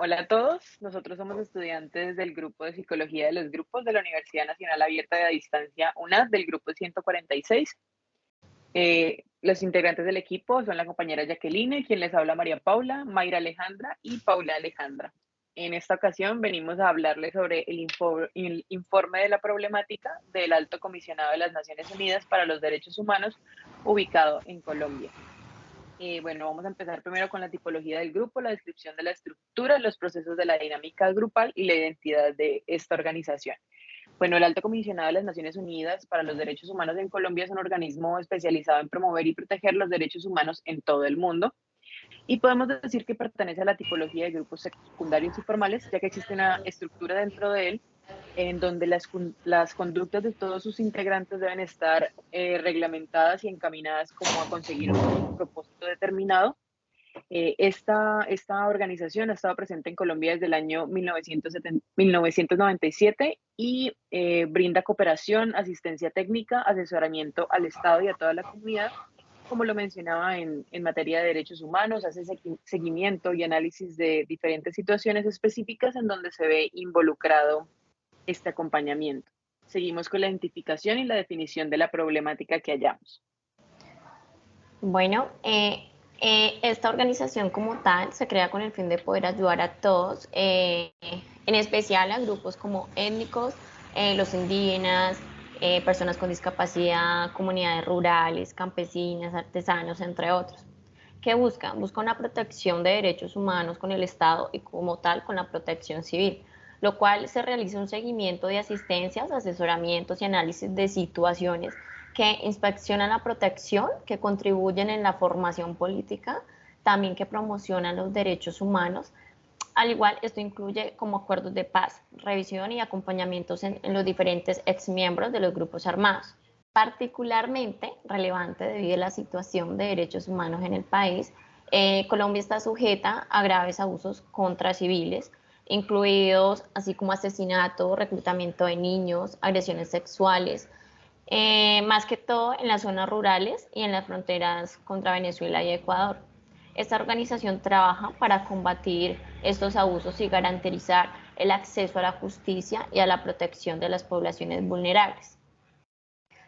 Hola a todos, nosotros somos estudiantes del grupo de Psicología de los Grupos de la Universidad Nacional Abierta de a Distancia UNAD del grupo 146. Los integrantes del equipo son la compañera Jacqueline, quien les habla María Paula, Mayra Alejandra y Paula Alejandra. En esta ocasión venimos a hablarles sobre el informe de la problemática del Alto Comisionado de las Naciones Unidas para los Derechos Humanos ubicado en Colombia. Bueno, vamos a empezar primero con la tipología del grupo, la descripción de la estructura, los procesos de la dinámica grupal y la identidad de esta organización. Bueno, el Alto Comisionado de las Naciones Unidas para los Derechos Humanos en Colombia es un organismo especializado en promover y proteger los derechos humanos en todo el mundo. Y podemos decir que pertenece a la tipología de grupos secundarios y formales, ya que existe una estructura dentro de él en donde las conductas de todos sus integrantes deben estar reglamentadas y encaminadas como a conseguir un propósito determinado. Esta organización ha estado presente en Colombia desde el año 1997 y brinda cooperación, asistencia técnica, asesoramiento al Estado y a toda la comunidad. Como lo mencionaba en materia de derechos humanos, hace seguimiento y análisis de diferentes situaciones específicas en donde se ve involucrado este acompañamiento. Seguimos con la identificación y la definición de la problemática que hallamos. Bueno, esta organización como tal se crea con el fin de poder ayudar a todos, en especial a grupos como étnicos, los indígenas, personas con discapacidad, comunidades rurales, campesinas, artesanos, entre otros. ¿Qué busca? Busca una protección de derechos humanos con el Estado y como tal con la protección civil, lo cual se realiza un seguimiento de asistencias, asesoramientos y análisis de situaciones que inspeccionan la protección, que contribuyen en la formación política, también que promocionan los derechos humanos. Al igual, esto incluye como acuerdos de paz, revisión y acompañamientos en los diferentes exmiembros de los grupos armados. Particularmente relevante debido a la situación de derechos humanos en el país, Colombia está sujeta a graves abusos contra civiles, incluidos así como asesinato, reclutamiento de niños, agresiones sexuales, más que todo en las zonas rurales y en las fronteras contra Venezuela y Ecuador. Esta organización trabaja para combatir estos abusos y garantizar el acceso a la justicia y a la protección de las poblaciones vulnerables.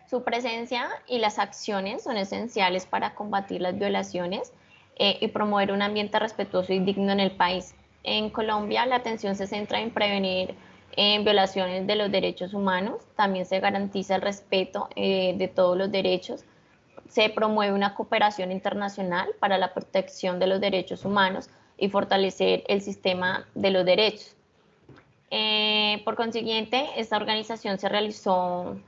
Su presencia y las acciones son esenciales para combatir las violaciones y promover un ambiente respetuoso y digno en el país. En Colombia, la atención se centra en prevenir violaciones de los derechos humanos, también se garantiza el respeto de todos los derechos, se promueve una cooperación internacional para la protección de los derechos humanos y fortalecer el sistema de los derechos. Por consiguiente, esta organización se realizó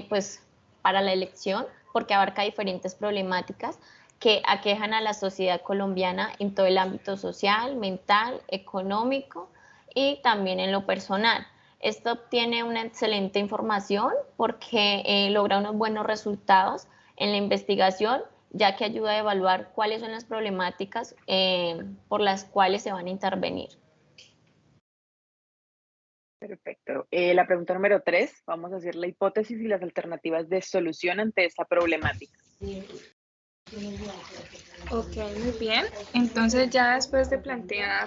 pues, para la elección porque abarca diferentes problemáticas que aquejan a la sociedad colombiana en todo el ámbito social, mental, económico y también en lo personal. Esto obtiene una excelente información porque logra unos buenos resultados en la investigación, ya que ayuda a evaluar cuáles son las problemáticas por las cuales se van a intervenir. Perfecto. La pregunta número 3, vamos a hacer la hipótesis y las alternativas de solución ante esta problemática. Ok, muy bien. Entonces ya después de plantear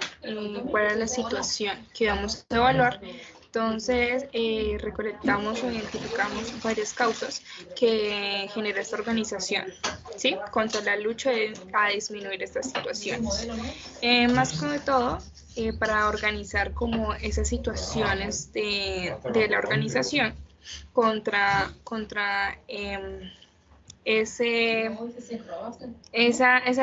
cuál es la situación que vamos a evaluar, entonces recolectamos o identificamos varias causas que genera esta organización, ¿sí? Contra la lucha a disminuir estas situaciones. Más que todo, para organizar como esas situaciones de la organización contra esa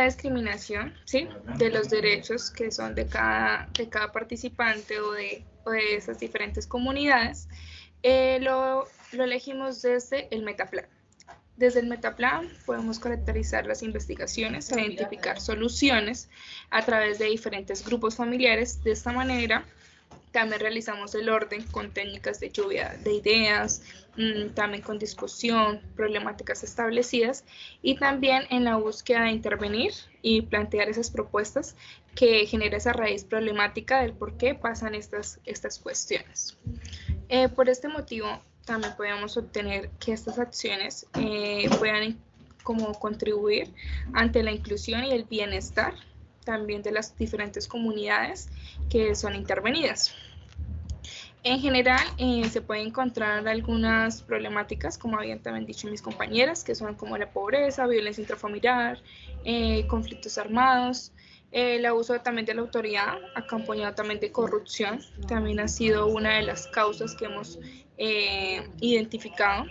discriminación, ¿sí? De los derechos que son de cada participante o de esas diferentes comunidades, lo elegimos desde el Metaplan. Desde el Metaplan podemos caracterizar las investigaciones, identificar soluciones a través de diferentes grupos familiares. De esta manera, también realizamos el orden con técnicas de lluvia de ideas, también con discusión, problemáticas establecidas y también en la búsqueda de intervenir y plantear esas propuestas que genera esa raíz problemática del por qué pasan estas cuestiones. Por este motivo, también podemos obtener que estas acciones puedan como contribuir ante la inclusión y el bienestar también de las diferentes comunidades que son intervenidas. En general, se pueden encontrar algunas problemáticas, como habían también dicho mis compañeras, que son como la pobreza, violencia intrafamiliar, conflictos armados, el abuso también de la autoridad, acompañado también de corrupción, también ha sido una de las causas que hemos identificado.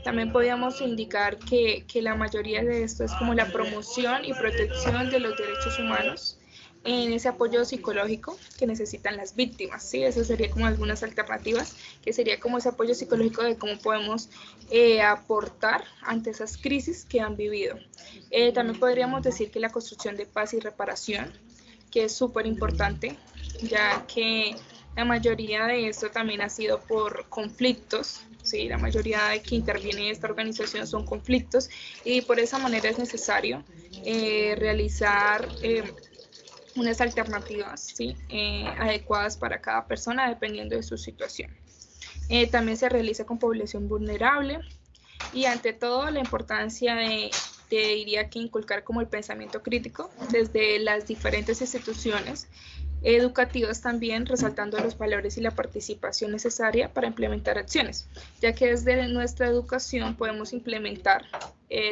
También podríamos indicar que la mayoría de esto es como la promoción y protección de los derechos humanos, en ese apoyo psicológico que necesitan las víctimas, ¿sí? Eso sería como algunas alternativas, que sería como ese apoyo psicológico de cómo podemos aportar ante esas crisis que han vivido. También podríamos decir que la construcción de paz y reparación, que es súper importante, ya que la mayoría de esto también ha sido por conflictos, ¿sí? La mayoría de que interviene en esta organización son conflictos y por esa manera es necesario realizar unas alternativas, ¿sí? Adecuadas para cada persona dependiendo de su situación. También se realiza con población vulnerable y ante todo la importancia de diría que inculcar como el pensamiento crítico desde las diferentes instituciones educativas también, resaltando los valores y la participación necesaria para implementar acciones, ya que desde nuestra educación podemos implementar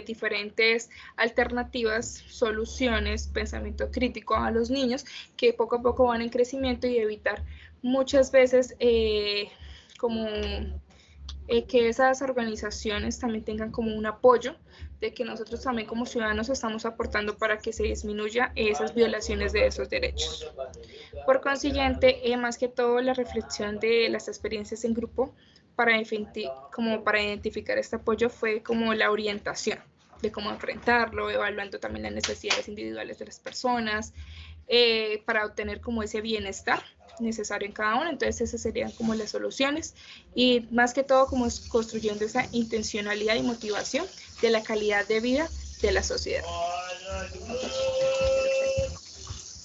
diferentes alternativas, soluciones, pensamiento crítico a los niños que poco a poco van en crecimiento y evitar muchas veces como que esas organizaciones también tengan como un apoyo de que nosotros también como ciudadanos estamos aportando para que se disminuya esas violaciones de esos derechos. Por consiguiente, más que todo la reflexión de las experiencias en grupo para identificar este apoyo fue como la orientación de cómo enfrentarlo, evaluando también las necesidades individuales de las personas, para obtener como ese bienestar necesario en cada uno. Entonces esas serían como las soluciones y más que todo como es construyendo esa intencionalidad y motivación de la calidad de vida de la sociedad.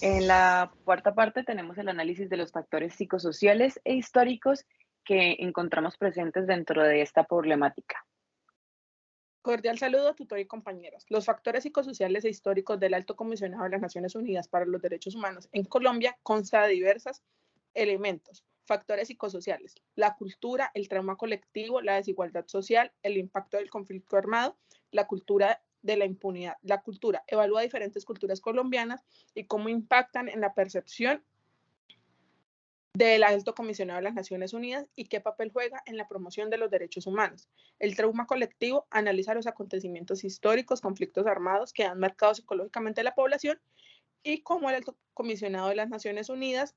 En la cuarta parte tenemos el análisis de los factores psicosociales e históricos que encontramos presentes dentro de esta problemática. Cordial saludo, tutor y compañeros. Los factores psicosociales e históricos del Alto Comisionado de las Naciones Unidas para los Derechos Humanos en Colombia consta de diversos elementos. Factores psicosociales: la cultura, el trauma colectivo, la desigualdad social, el impacto del conflicto armado, la cultura de la impunidad. La cultura evalúa diferentes culturas colombianas y cómo impactan en la percepción del Alto Comisionado de las Naciones Unidas y qué papel juega en la promoción de los derechos humanos. El trauma colectivo analiza los acontecimientos históricos, conflictos armados que han marcado psicológicamente a la población y cómo el Alto Comisionado de las Naciones Unidas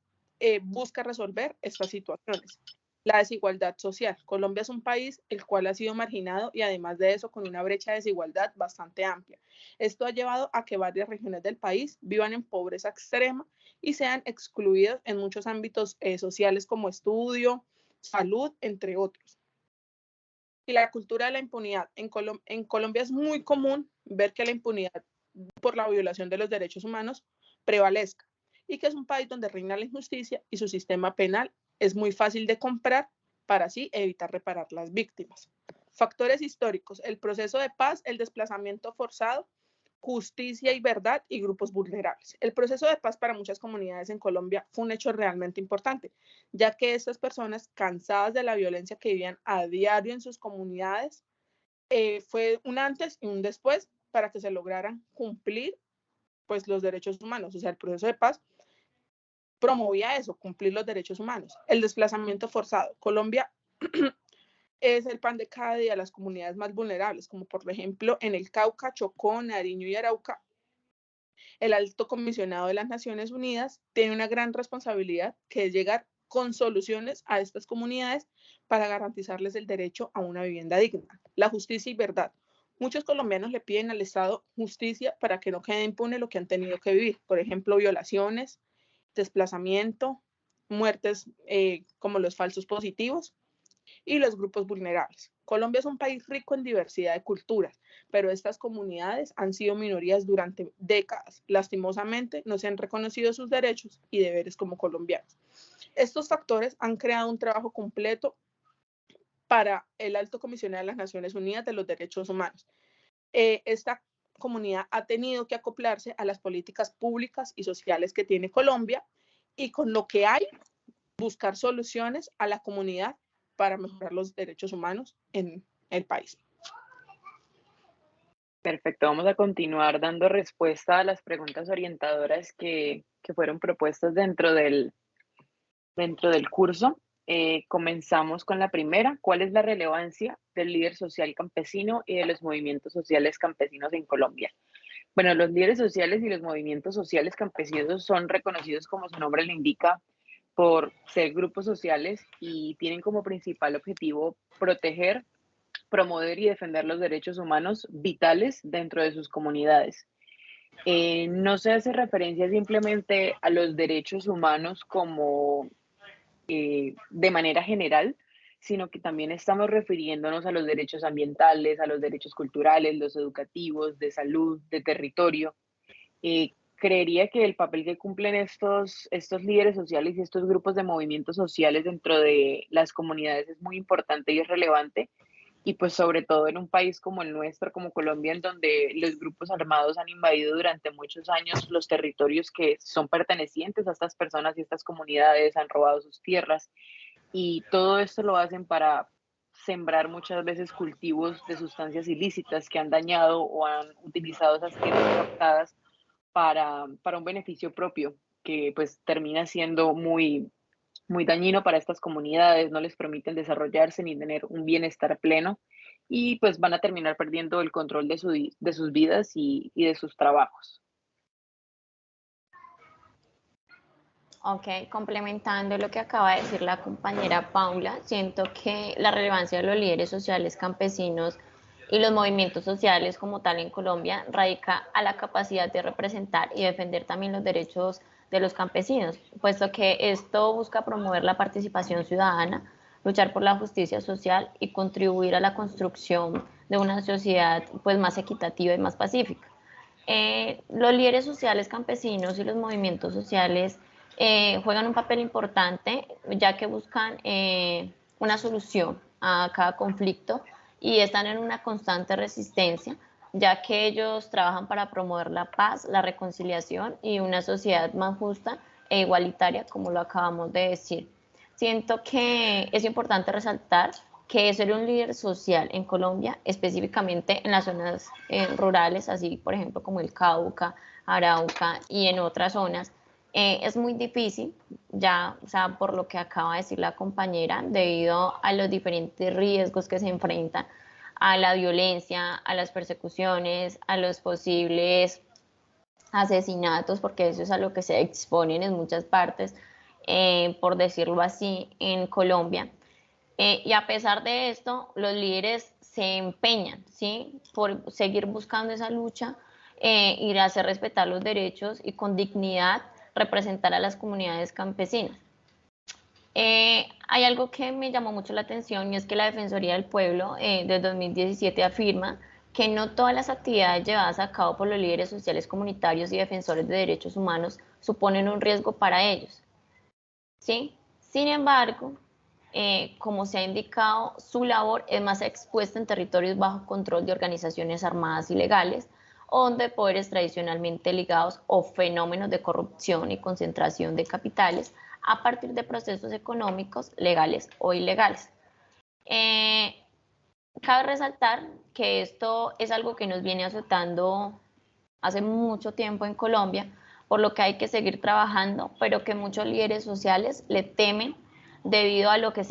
busca resolver estas situaciones. La desigualdad social. Colombia es un país el cual ha sido marginado y además de eso con una brecha de desigualdad bastante amplia. Esto ha llevado a que varias regiones del país vivan en pobreza extrema y sean excluidos en muchos ámbitos sociales como estudio, salud, entre otros. Y la cultura de la impunidad. En Colombia es muy común ver que la impunidad por la violación de los derechos humanos prevalezca y que es un país donde reina la injusticia y su sistema penal es muy fácil de comprar para así evitar reparar las víctimas. Factores históricos: el proceso de paz, el desplazamiento forzado, justicia y verdad y grupos vulnerables. El proceso de paz para muchas comunidades en Colombia fue un hecho realmente importante, ya que estas personas, cansadas de la violencia que vivían a diario en sus comunidades, fue un antes y un después para que se lograran cumplir pues, los derechos humanos. O sea, el proceso de paz promovía eso, cumplir los derechos humanos. El desplazamiento forzado. Colombia es el pan de cada día de las comunidades más vulnerables, como por ejemplo en el Cauca, Chocó, Nariño y Arauca. El Alto Comisionado de las Naciones Unidas tiene una gran responsabilidad, que es llegar con soluciones a estas comunidades para garantizarles el derecho a una vivienda digna. La justicia y verdad. Muchos colombianos le piden al Estado justicia para que no quede impune lo que han tenido que vivir. Por ejemplo, violaciones, desplazamiento, muertes como los falsos positivos y los grupos vulnerables. Colombia es un país rico en diversidad de culturas, pero estas comunidades han sido minorías durante décadas. Lastimosamente, no se han reconocido sus derechos y deberes como colombianos. Estos factores han creado un trabajo completo para el Alto Comisionado de las Naciones Unidas de los Derechos Humanos. Esta comunidad ha tenido que acoplarse a las políticas públicas y sociales que tiene Colombia y con lo que hay, buscar soluciones a la comunidad para mejorar los derechos humanos en el país. Perfecto, vamos a continuar dando respuesta a las preguntas orientadoras que fueron propuestas dentro del curso. Comenzamos con la primera. ¿Cuál es la relevancia del líder social campesino y de los movimientos sociales campesinos en Colombia? Bueno, los líderes sociales y los movimientos sociales campesinos son reconocidos, como su nombre lo indica, por ser grupos sociales y tienen como principal objetivo proteger, promover y defender los derechos humanos vitales dentro de sus comunidades. No se hace referencia simplemente a los derechos humanos como de manera general, sino que también estamos refiriéndonos a los derechos ambientales, a los derechos culturales, los educativos, de salud, de territorio. Creería que el papel que cumplen estos líderes sociales y estos grupos de movimientos sociales dentro de las comunidades es muy importante y es relevante. Y pues sobre todo en un país como el nuestro, como Colombia, en donde los grupos armados han invadido durante muchos años los territorios que son pertenecientes a estas personas y estas comunidades, han robado sus tierras y todo esto lo hacen para sembrar muchas veces cultivos de sustancias ilícitas que han dañado o han utilizado esas tierras captadas para un beneficio propio, que pues termina siendo muy dañino para estas comunidades, no les permiten desarrollarse ni tener un bienestar pleno y pues van a terminar perdiendo el control de sus vidas y de sus trabajos. Ok, complementando lo que acaba de decir la compañera Paula, siento que la relevancia de los líderes sociales campesinos y los movimientos sociales como tal en Colombia radica a la capacidad de representar y defender también los derechos de los campesinos, puesto que esto busca promover la participación ciudadana, luchar por la justicia social y contribuir a la construcción de una sociedad pues más equitativa y más pacífica. Los líderes sociales campesinos y los movimientos sociales juegan un papel importante ya que buscan una solución a cada conflicto y están en una constante resistencia, ya que ellos trabajan para promover la paz, la reconciliación y una sociedad más justa e igualitaria, como lo acabamos de decir. Siento que es importante resaltar que ser un líder social en Colombia, específicamente en las zonas rurales, así por ejemplo como el Cauca, Arauca y en otras zonas, es muy difícil, ya, o sea, por lo que acaba de decir la compañera, debido a los diferentes riesgos que se enfrentan, a la violencia, a las persecuciones, a los posibles asesinatos, porque eso es a lo que se exponen en muchas partes, por decirlo así, en Colombia. Y a pesar de esto, los líderes se empeñan, ¿sí?, por seguir buscando esa lucha y hacer respetar los derechos y con dignidad representar a las comunidades campesinas. Hay algo que me llamó mucho la atención y es que la Defensoría del Pueblo de 2017 afirma que no todas las actividades llevadas a cabo por los líderes sociales comunitarios y defensores de derechos humanos suponen un riesgo para ellos, ¿sí? Sin embargo, como se ha indicado, su labor es más expuesta en territorios bajo control de organizaciones armadas ilegales o de poderes tradicionalmente ligados o fenómenos de corrupción y concentración de capitales a partir de procesos económicos legales o ilegales. Cabe resaltar que esto es algo que nos viene azotando hace mucho tiempo en Colombia, por lo que hay que seguir trabajando, pero que muchos líderes sociales le temen debido a lo que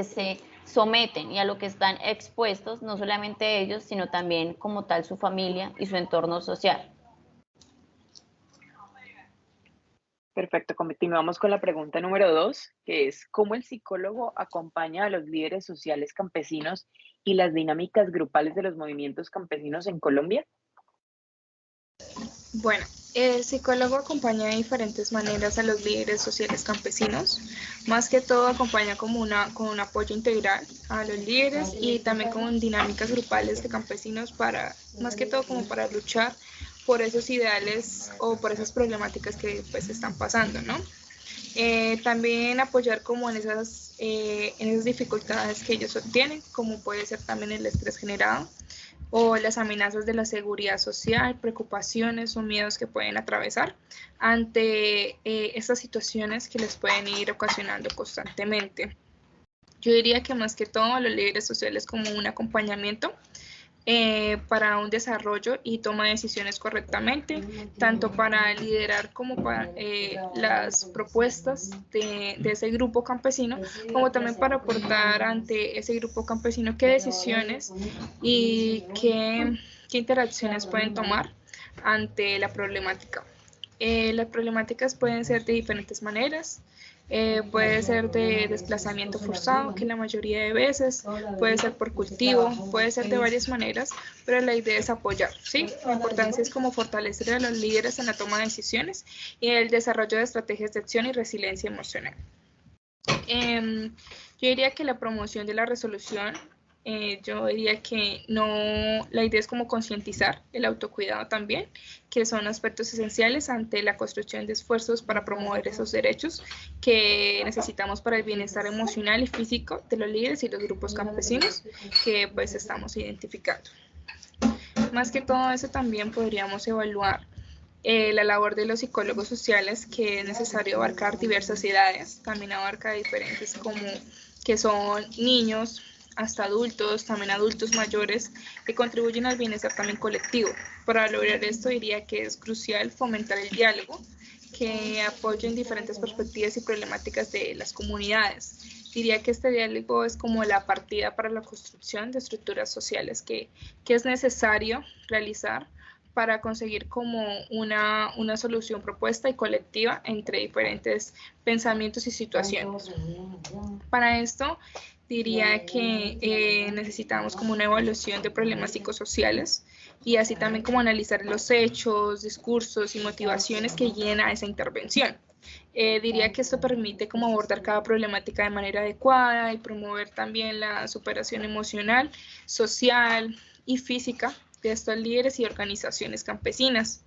se someten y a lo que están expuestos, no solamente ellos, sino también como tal su familia y su entorno social. Perfecto, continuamos con la pregunta número 2, que es ¿cómo el psicólogo acompaña a los líderes sociales campesinos y las dinámicas grupales de los movimientos campesinos en Colombia? Bueno, el psicólogo acompaña de diferentes maneras a los líderes sociales campesinos. Más que todo acompaña con un apoyo integral a los líderes y también con dinámicas grupales de campesinos más que todo como para luchar por esos ideales o por esas problemáticas que pues están pasando, ¿no? También apoyar como en esas dificultades que ellos obtienen, como puede ser también el estrés generado o las amenazas de la seguridad social, preocupaciones o miedos que pueden atravesar ante estas situaciones que les pueden ir ocasionando constantemente. Yo diría que más que todo los líderes sociales como un acompañamiento para un desarrollo y toma de decisiones correctamente, tanto para liderar como para las propuestas de ese grupo campesino, como también para aportar ante ese grupo campesino qué decisiones y qué interacciones pueden tomar ante la problemática. Las problemáticas pueden ser de diferentes maneras. Puede ser de desplazamiento forzado, que la mayoría de veces, puede ser por cultivo, puede ser de varias maneras, pero la idea es apoyar, ¿sí? La importancia es como fortalecer a los líderes en la toma de decisiones y el desarrollo de estrategias de acción y resiliencia emocional. Yo diría que la promoción de la resolución, yo diría que no, la idea es como concientizar el autocuidado también, que son aspectos esenciales ante la construcción de esfuerzos para promover esos derechos que necesitamos para el bienestar emocional y físico de los líderes y los grupos campesinos que pues estamos identificando. Más que todo eso también podríamos evaluar la labor de los psicólogos sociales, que es necesario abarcar diversas edades, también abarca diferentes como que son niños hasta adultos, también adultos mayores, que contribuyen al bienestar también colectivo. Para lograr esto diría que es crucial fomentar el diálogo, que apoyen diferentes perspectivas y problemáticas de las comunidades. Diría que este diálogo es como la partida para la construcción de estructuras sociales que es necesario realizar para conseguir como una solución propuesta y colectiva entre diferentes pensamientos y situaciones. Para esto diría que necesitamos como una evaluación de problemas psicosociales y así también como analizar los hechos, discursos y motivaciones que guíen a esa intervención. Diría que esto permite como abordar cada problemática de manera adecuada y promover también la superación emocional, social y física de estos líderes y organizaciones campesinas.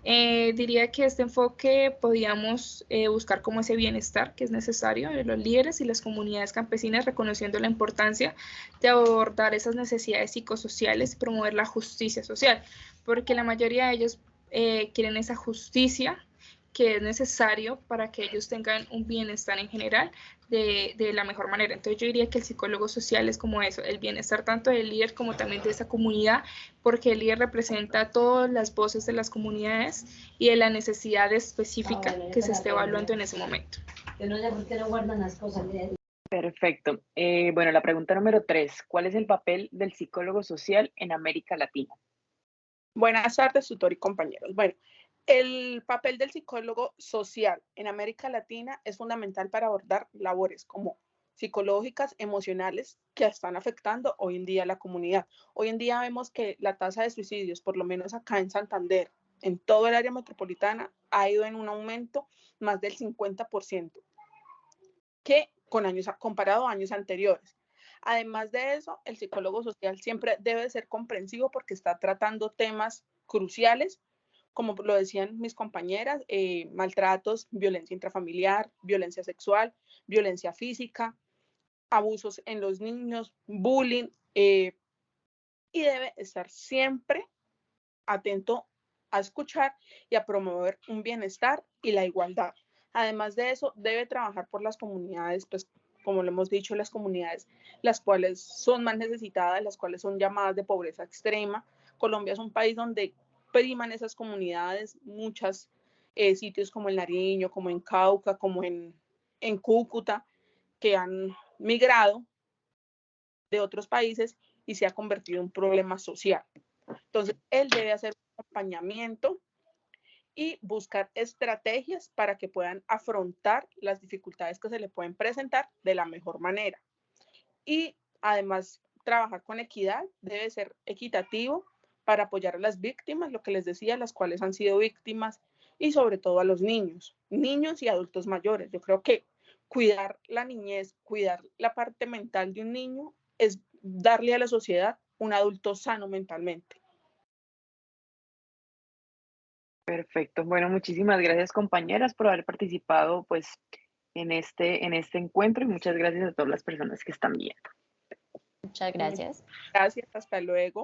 Diría que este enfoque podíamos buscar como ese bienestar que es necesario de los líderes y las comunidades campesinas, reconociendo la importancia de abordar esas necesidades psicosociales y promover la justicia social, porque la mayoría de ellos quieren esa justicia que es necesario para que ellos tengan un bienestar en general de la mejor manera. Entonces yo diría que el psicólogo social es como eso, el bienestar tanto del líder como también de esa comunidad, porque el líder representa todas las voces de las comunidades y de la necesidad específica que se esté evaluando en ese momento. Perfecto. Bueno, la pregunta número 3, ¿cuál es el papel del psicólogo social en América Latina? Buenas tardes, tutor y compañeros. Bueno, el papel del psicólogo social en América Latina es fundamental para abordar labores como psicológicas, emocionales, que están afectando hoy en día a la comunidad. Hoy en día vemos que la tasa de suicidios, por lo menos acá en Santander, en todo el área metropolitana, ha ido en un aumento más del 50%, que con años, comparado a años anteriores. Además de eso, el psicólogo social siempre debe ser comprensivo porque está tratando temas cruciales, como lo decían mis compañeras, maltratos, violencia intrafamiliar, violencia sexual, violencia física, abusos en los niños, bullying, y debe estar siempre atento a escuchar y a promover un bienestar y la igualdad. Además de eso, debe trabajar por las comunidades, pues como lo hemos dicho, las comunidades las cuales son más necesitadas, las cuales son llamadas de pobreza extrema. Colombia es un país donde priman esas comunidades, muchos sitios como en Nariño, como en Cauca, como en Cúcuta, que han migrado de otros países y se ha convertido en un problema social. Entonces, él debe hacer un acompañamiento y buscar estrategias para que puedan afrontar las dificultades que se le pueden presentar de la mejor manera. Y además, trabajar con equidad, debe ser equitativo para apoyar a las víctimas, lo que les decía, las cuales han sido víctimas, y sobre todo a los niños y adultos mayores. Yo creo que cuidar la niñez, cuidar la parte mental de un niño es darle a la sociedad un adulto sano mentalmente. Perfecto. Bueno, muchísimas gracias, compañeras, por haber participado pues en este encuentro, y muchas gracias a todas las personas que están viendo. Muchas gracias. Gracias, hasta luego.